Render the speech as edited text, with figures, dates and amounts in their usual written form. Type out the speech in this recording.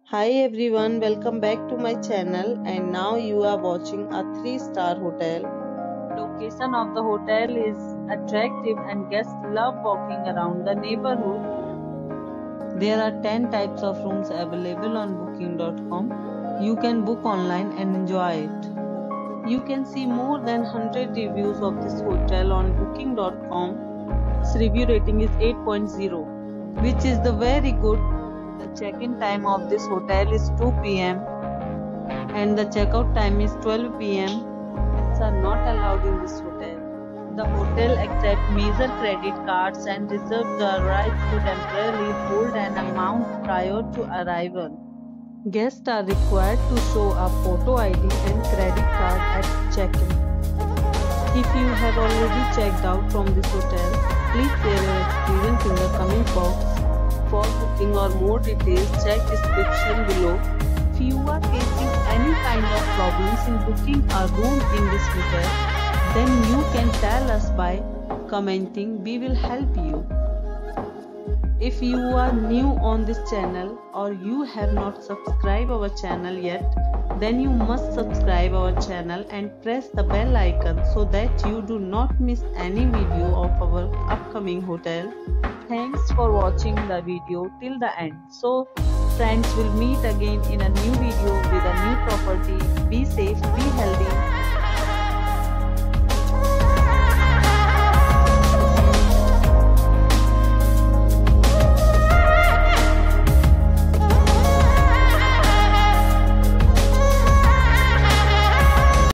Hi everyone, welcome back to my channel and now you are watching a 3-star hotel. Location of the hotel is attractive and guests love walking around the neighborhood. There are 10 types of rooms available on booking.com. You can book online and enjoy it. You can see more than 100 reviews of this hotel on booking.com. Its review rating is 8.0, which is very good. The check-in time of this hotel is 2 p.m. and the check-out time is 12 p.m. Pets are not allowed in this hotel. The hotel accepts major credit cards and reserves the right to temporarily hold an amount prior to arrival. Guests are required to show a photo ID and credit card at check-in. If you have already checked out from this hotel, please share your experience in the comment box. For booking or more details, check description below. If you are facing any kind of problems in booking a room in this hotel, then you can tell us by commenting. We will help you. If you are new on this channel or you have not subscribed our channel yet, then you must subscribe our channel and press the bell icon so that you do not miss any video of our upcoming hotel. Thanks for watching the video till the end. So friends, will meet again in a new video with a new property. Be safe, be healthy.